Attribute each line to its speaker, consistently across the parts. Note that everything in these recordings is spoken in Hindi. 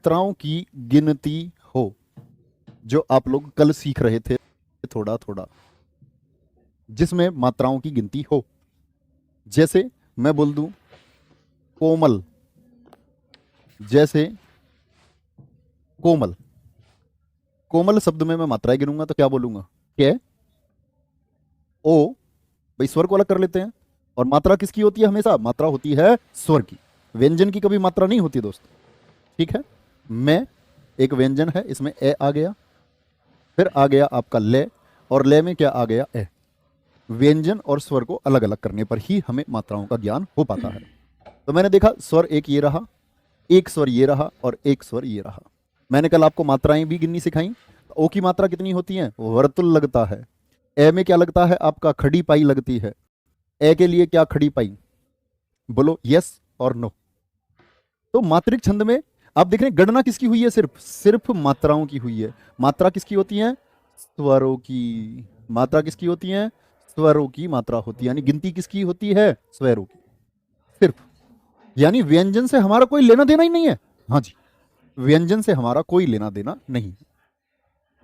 Speaker 1: मात्राओं की गिनती हो, जो आप लोग कल सीख रहे थे थोड़ा थोड़ा, जिसमें मात्राओं की गिनती हो। जैसे मैं बोल दूं कोमल, जैसे कोमल, कोमल शब्द में मैं मात्राएं गिनूंगा तो क्या बोलूंगा? क्या? ओ, भाई स्वर को अलग कर लेते हैं। और मात्रा किसकी होती है? हमेशा मात्रा होती है स्वर की, व्यंजन की कभी मात्रा नहीं होती दोस्त। ठीक है, मैं एक व्यंजन है, इसमें ए आ गया, फिर आ गया आपका ले, और ले में क्या आ गया? ए। व्यंजन और स्वर को अलग अलग करने पर ही हमें मात्राओं का ज्ञान हो पाता है। तो मैंने देखा स्वर एक ये रहा, एक स्वर ये रहा, और एक स्वर ये रहा। मैंने कल आपको मात्राएं भी गिननी सिखाई। ओ की मात्रा कितनी होती है? वर्तुल लगता है। ए में क्या लगता है आपका? खड़ी पाई लगती है। ए के लिए क्या खड़ी पाई? बोलो यस और नो। तो मात्रिक छंद में आप देख रहे हैं गणना किसकी हुई है? सिर्फ सिर्फ मात्राओं की हुई है। मात्रा किसकी होती है? स्वरों की। मात्रा किसकी होती है? स्वरों की मात्रा होती है। यानी गिनती किसकी होती है? स्वरों की सिर्फ। यानी व्यंजन से हमारा कोई लेना देना ही नहीं है। हाँ जी, व्यंजन से हमारा कोई लेना देना नहीं।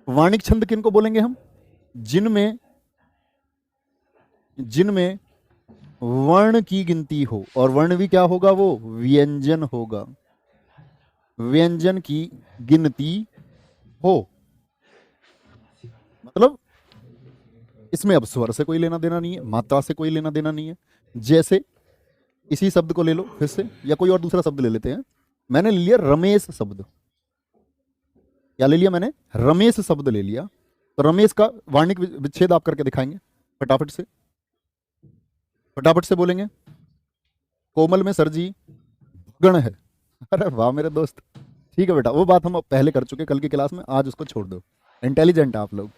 Speaker 1: वाणिक छंद किनको बोलेंगे हम? जिनमें जिनमें वर्ण की गिनती हो, और वर्ण भी क्या होगा? वो व्यंजन होगा। व्यंजन की गिनती हो, मतलब इसमें अब स्वर से कोई लेना देना नहीं है, मात्रा से कोई लेना देना नहीं है। जैसे इसी शब्द को ले लो फिर से, या कोई और दूसरा शब्द ले लेते हैं। मैंने ले लिया रमेश शब्द। क्या ले लिया मैंने? रमेश शब्द ले लिया। तो रमेश का वार्णिक विच्छेद आप करके दिखाएंगे फटाफट से, फटाफट से बोलेंगे। कोमल में सर जी गण है। अरे वाह मेरे दोस्त, ठीक है बेटा, वो बात हम पहले कर चुके कल की क्लास में, आज उसको छोड़ दो। इंटेलिजेंट आप लोग।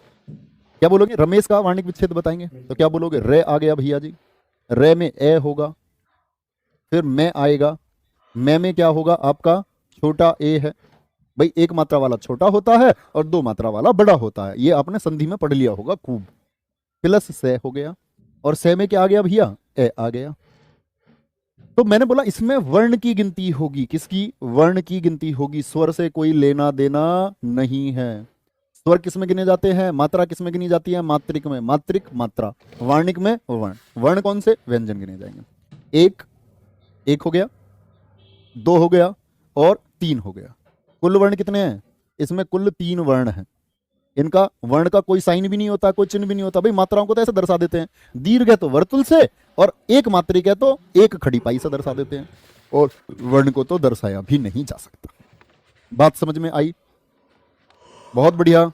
Speaker 1: क्या बोलोगे? रमेश का वार्णिक विच्छेद बताएंगे तो क्या बोलोगे? रे आ गया भैया जी, रे में ए होगा, फिर मैं आएगा, मैं में क्या होगा आपका? छोटा ए है। भाई एक मात्रा वाला छोटा होता है और दो मात्रा वाला बड़ा होता है, ये आपने संधि में पढ़ लिया होगा खूब। प्लस से हो गया, और से में क्या आ गया भैया? ए आ गया। तो मैंने बोला इसमें वर्ण की गिनती होगी। किसकी? वर्ण की गिनती होगी। स्वर से कोई लेना देना नहीं है। स्वर किस में गिने जाते हैं? मात्रा किस में गिनी जाती है? मात्रिक में। मात्रिक मात्रा, वार्णिक में वर्ण। वर्ण कौन से? व्यंजन गिने जाएंगे। एक, एक हो गया, दो हो गया, और तीन हो गया। कुल वर्ण कितने हैं? इसमें कुल 3 वर्ण हैं। इनका वर्ण का कोई साइन भी नहीं होता, कोई चिन्ह भी नहीं होता। भाई मात्राओं को तो ऐसे दर्शा देते हैं, दीर्घ है तो वर्तुल से, और एक मात्रिक है तो एक खड़ी पाई से दर्शा देते हैं, और वर्ण को तो दर्शाया भी नहीं जा सकता। बात समझ में आई? बहुत बढ़िया,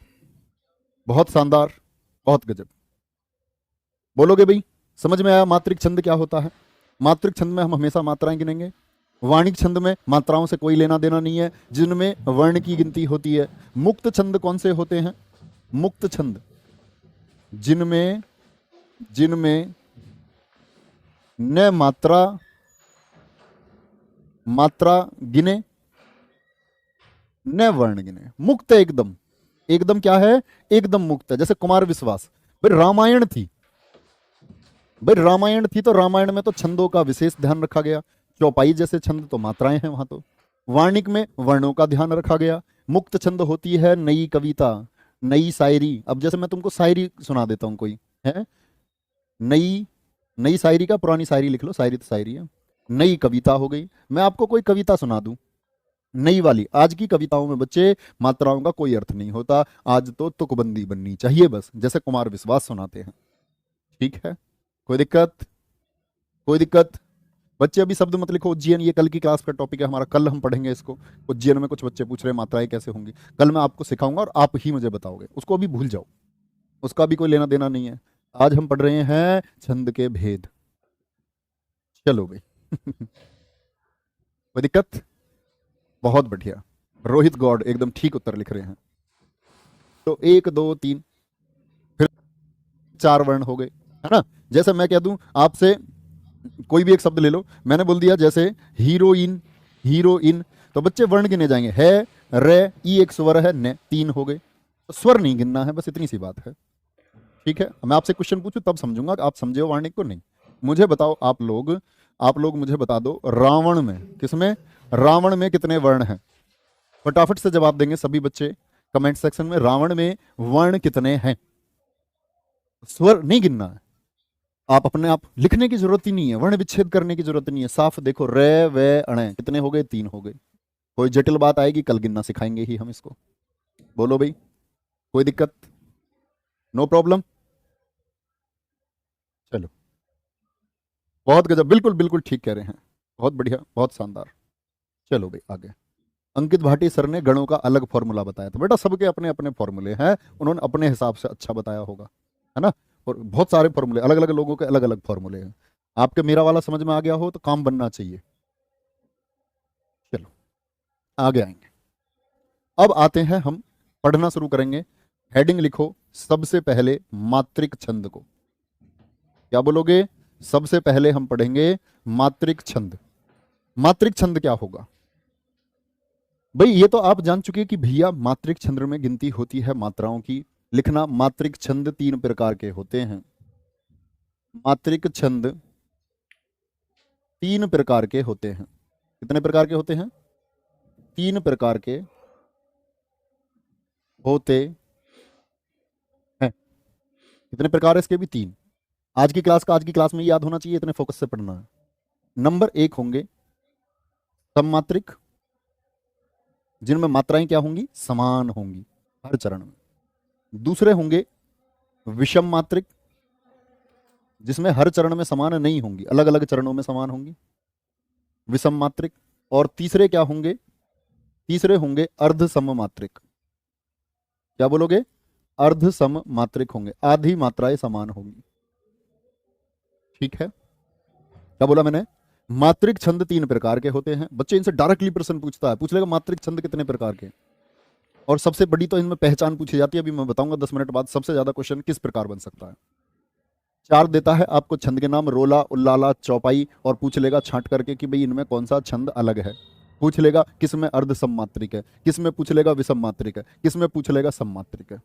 Speaker 1: बहुत शानदार, बहुत गजब। बोलोगे भाई समझ में आया मात्रिक छंद क्या होता है? मात्रिक छंद में हम हमेशा मात्राएं गिनेंगे। वाणिक छंद में मात्राओं से कोई लेना देना नहीं है, जिनमें वर्ण की गिनती होती है। मुक्त छंद कौन से होते हैं? मुक्त छंद जिनमें जिनमें न मात्रा गिने, न वर्ण गिने। मुक्त एकदम, एकदम क्या है? एकदम मुक्त है। जैसे कुमार विश्वास, भाई रामायण थी, भाई रामायण थी तो रामायण में तो छंदों का विशेष ध्यान रखा गया। चौपाई जैसे छंद तो मात्राएं हैं वहां। तो वार्णिक में वर्णों का ध्यान रखा गया। मुक्त छंद होती है नई कविता, नई शायरी। अब जैसे मैं तुमको शायरी सुना देता हूं, कोई है नई, नई शायरी का पुरानी शायरी लिख लो, शायरी तो शायरी है। नई कविता हो गई। मैं आपको कोई कविता सुना दूं नई वाली। आज की कविताओं में बच्चे मात्राओं का कोई अर्थ नहीं होता, आज तो तुकबंदी बननी चाहिए बस, जैसे कुमार विश्वास सुनाते हैं। ठीक है, कोई दिक्कत? कोई दिक्कत? बच्चे अभी शब्द मत लिखो। उज्जैन ये कल की क्लास का टॉपिक है हमारा, कल हम पढ़ेंगे इसको। उज्जैन में कुछ बच्चे पूछ रहे हैं मात्राएं कैसे होंगी, कल मैं आपको सिखाऊंगा और आप ही मुझे बताओगे। उसको अभी भूल जाओ, उसका भी कोई लेना देना नहीं है। आज हम पढ़ रहे हैं छंद के भेद। चलो भाई कोई दिक्कत? बहुत बढ़िया, रोहित गौड एकदम ठीक उत्तर लिख रहे हैं। तो 1 2 3 फिर 4 वर्ण हो गए, है ना। जैसे मैं कह दूं आपसे कोई भी एक शब्द ले लो, मैंने बोल दिया जैसे हीरोइन, हीरोइन, तो बच्चे वर्ण गिने जाएंगे। है, रे, ई एक स्वर है, ने, 3 हो गए। तो स्वर नहीं गिनना है, बस इतनी सी बात है। ठीक है, मैं आपसे क्वेश्चन पूछूं तब समझूंगा आप समझे हो वार्णिक को नहीं। मुझे बताओ आप लोग मुझे बता दो, रावण में, किसमें? रावण में कितने वर्ण हैं? फटाफट से जवाब देंगे सभी बच्चे कमेंट सेक्शन में। रावण में वर्ण कितने हैं? स्वर नहीं गिनना है, आप अपने आप लिखने की जरूरत ही नहीं है, वर्ण विच्छेद करने की जरूरत नहीं है, साफ देखो रे वे अणे कितने हो गए? 3 हो गए। कोई जटिल बात आएगी कल गिनना सिखाएंगे ही हम इसको। बोलो भाई, कोई दिक्कत? No problem. चलो, बहुत गजब, बिल्कुल बिल्कुल ठीक कह रहे हैं, बहुत बढ़िया, बहुत शानदार। चलो भाई आगे। अंकित भाटी सर ने गणों का अलग फॉर्मूला बताया था। बेटा सबके अपने अपने फॉर्मूले हैं, उन्होंने अपने हिसाब से अच्छा बताया होगा, है ना। और बहुत सारे फॉर्मूले, अलग अलग लोगों के अलग अलग फॉर्मूले हैं। आपके मेरा वाला समझ में आ गया हो तो काम बनना चाहिए। चलो आगे आएंगे। अब आते हैं हम, पढ़ना शुरू करेंगे। हेडिंग लिखो सबसे पहले मात्रिक छंद को। क्या बोलोगे? सबसे पहले हम पढ़ेंगे मात्रिक छंद। मात्रिक छंद क्या होगा भाई? ये तो आप जान चुके कि भैया मात्रिक छंद में गिनती होती है मात्राओं की। लिखना, मात्रिक छंद 3 प्रकार के होते हैं। मात्रिक छंद 3 प्रकार के होते हैं। कितने प्रकार के होते हैं? 3 प्रकार के होते हैं। कितने प्रकार है इसके भी? 3। आज की क्लास में याद होना चाहिए, इतने फोकस से पढ़ना है। नंबर 1 होंगे सममात्रिक, जिनमें मात्राएं क्या होंगी? समान होंगी हर चरण में। दूसरे होंगे विषम मात्रिक, जिसमें हर चरण में समान नहीं होंगी, अलग अलग चरणों में समान होंगी, विषम मात्रिक। और तीसरे क्या होंगे? तीसरे होंगे अर्ध सम मात्रिक। क्या बोलोगे? अर्ध सम मात्रिक होंगे, आधी मात्राएं समान होंगी। ठीक है, क्या बोला मैंने? मात्रिक छंद 3 प्रकार के होते हैं। बच्चे इनसे डायरेक्टली प्रश्न पूछता है, पूछ लेगा मात्रिक छंद कितने प्रकार के। और सबसे बड़ी तो इनमें पहचान पूछी जाती है, अभी मैं बताऊंगा 10 मिनट बाद सबसे ज्यादा क्वेश्चन किस प्रकार बन सकता है। 4 देता है आपको छंद के नाम, रोला, उल्लाला, चौपाई, और पूछ लेगा छांट करके कि भाई इनमें कौन सा छंद अलग है। पूछ लेगा किस में अर्ध सम मात्रिक है, किस में पूछ लेगा विषम मात्रिक है, किस में पूछ लेगा सम मात्रिक है।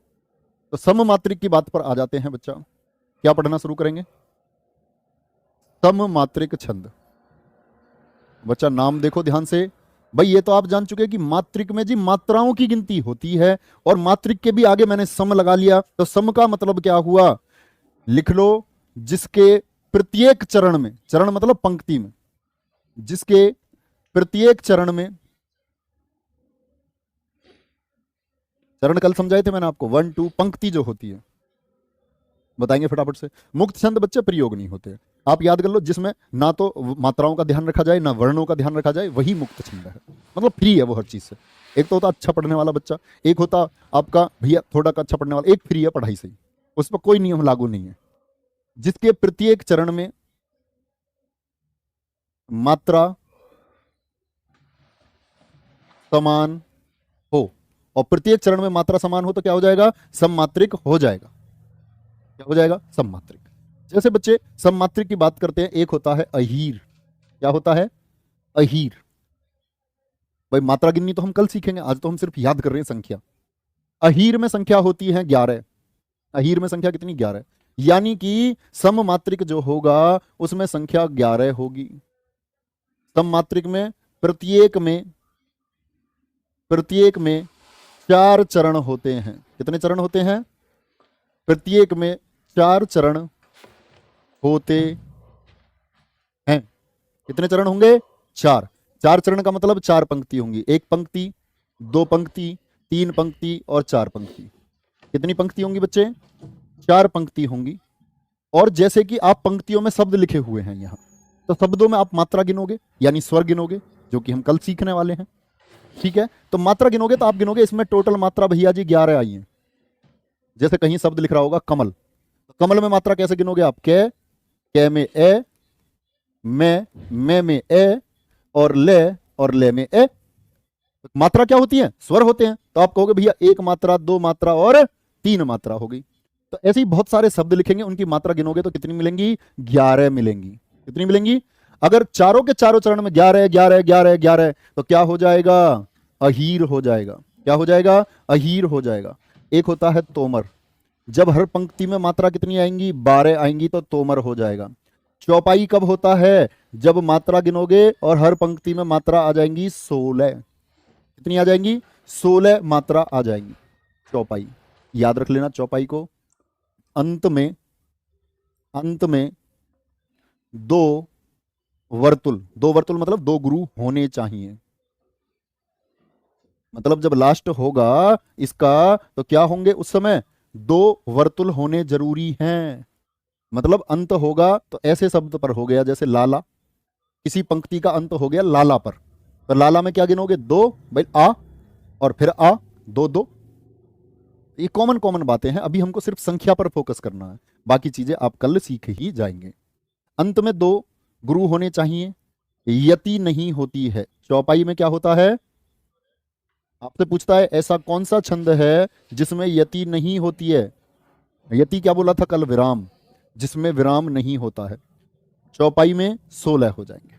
Speaker 1: तो सम मात्रिक की बात पर आ जाते हैं बच्चा। क्या पढ़ना शुरू करेंगे? सम मात्रिक छंद। बच्चा नाम देखो ध्यान से भाई, ये तो आप जान चुके कि मात्रिक में जी मात्राओं की गिनती होती है, और मात्रिक के भी आगे मैंने सम लगा लिया, तो सम का मतलब क्या हुआ? लिख लो, जिसके प्रत्येक चरण में, चरण मतलब पंक्ति में, जिसके प्रत्येक चरण में, चरण कल समझाए थे मैंने आपको, 1 2 पंक्ति जो होती है, बताएंगे फटाफट से। मुक्त छंद बच्चे प्रयोग नहीं होते, आप याद कर लो, जिसमें ना तो मात्राओं का ध्यान रखा जाए ना वर्णों का ध्यान रखा जाए, वही मुक्त छंद है। मतलब फ्री है वो हर चीज से। एक तो होता अच्छा पढ़ने वाला बच्चा, एक होता आपका भैया थोड़ा का अच्छा पढ़ने वाला, एक फ्री है पढ़ाई से ही, उस पर कोई नियम लागू नहीं है। जिसके प्रत्येक चरण में मात्रा समान हो, और प्रत्येक चरण में मात्रा समान हो तो क्या हो जाएगा? सममात्रिक हो जाएगा। क्या हो जाएगा? सममात्रिक। जैसे बच्चे सममात्रिक की बात करते हैं, एक होता है अहीर। क्या होता है? अहीर। भाई मात्रा गिननी तो हम कल सीखेंगे, आज तो हम सिर्फ याद कर रहे हैं संख्या। अहीर में संख्या होती है 11। अहीर में संख्या कितनी? 11। यानी कि सममात्रिक जो होगा उसमें संख्या 11 होगी। सममात्रिक में प्रत्येक में 4 चरण होते हैं। कितने चरण होते हैं? प्रत्येक में 4 चरण होते हैं। कितने चरण होंगे? 4। 4 चरण का मतलब 4 पंक्ति होंगी, 1 पंक्ति, 2 पंक्ति, 3 पंक्ति और 4 पंक्ति। कितनी पंक्ति होंगी बच्चे? 4 पंक्ति होंगी। और जैसे कि आप पंक्तियों में शब्द लिखे हुए हैं यहां, तो शब्दों में आप मात्रा गिनोगे, यानी स्वर गिनोगे, जो कि हम कल सीखने वाले हैं। ठीक है, तो मात्रा गिनोगे तो आप गिनोगे इसमें टोटल मात्रा भैया जी 11 आई है। जैसे कहीं शब्द लिख रहा होगा कमल, तो कमल में मात्रा कैसे गिनोगे आप? कै में ए, मैं में ए, और ले में ए। मात्रा क्या होती है? स्वर होते हैं। तो आप कहोगे भैया 1 मात्रा, 2 मात्रा और 3 मात्रा होगी। तो ऐसे ही बहुत सारे शब्द लिखेंगे, उनकी मात्रा गिनोगे तो कितनी मिलेंगी? 11 मिलेंगी। कितनी मिलेंगी? अगर चारों के चारों चरण में 11 11 11 11, तो क्या हो जाएगा? अहीर हो जाएगा। क्या हो जाएगा? अहीर हो जाएगा। एक होता है तोमर, जब हर पंक्ति में मात्रा कितनी आएंगी? 12 आएंगी, तो तोमर हो जाएगा। चौपाई कब होता है? जब मात्रा गिनोगे और हर पंक्ति में मात्रा आ जाएंगी 16। कितनी आ जाएंगी? 16 मात्रा आ जाएंगी। चौपाई याद रख लेना, चौपाई को अंत में दो वर्तुल, दो वर्तुल मतलब दो गुरु होने चाहिए। मतलब जब लास्ट होगा इसका तो क्या होंगे उस समय? दो वर्तुल होने जरूरी हैं। मतलब अंत होगा तो ऐसे शब्द पर हो गया, जैसे लाला, किसी पंक्ति का अंत हो गया लाला पर, तो लाला में क्या गिनोगे? दो, भाई आ और फिर आ, दो दो। ये कॉमन कॉमन बातें हैं, अभी हमको सिर्फ संख्या पर फोकस करना है, बाकी चीजें आप कल सीख ही जाएंगे। अंत में दो गुरु होने चाहिए, यति नहीं होती है। चौपाई में क्या होता है? आपसे पूछता है ऐसा कौन सा छंद है जिसमें यति नहीं होती है? यति क्या बोला था कल? विराम, जिसमें विराम नहीं होता है। चौपाई में 16 हो जाएंगे।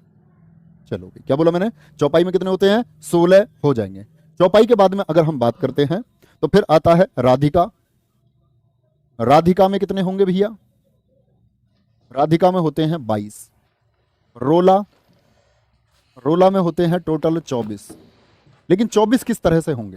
Speaker 1: चलो भाई, क्या बोला मैंने? चौपाई में कितने होते हैं? 16 हो जाएंगे। चौपाई के बाद में अगर हम बात करते हैं तो फिर आता है राधिका। राधिका में कितने होंगे भैया? राधिका में होते हैं 22। रोला, रोला में होते हैं टोटल 24। लेकिन 24 किस तरह से होंगे?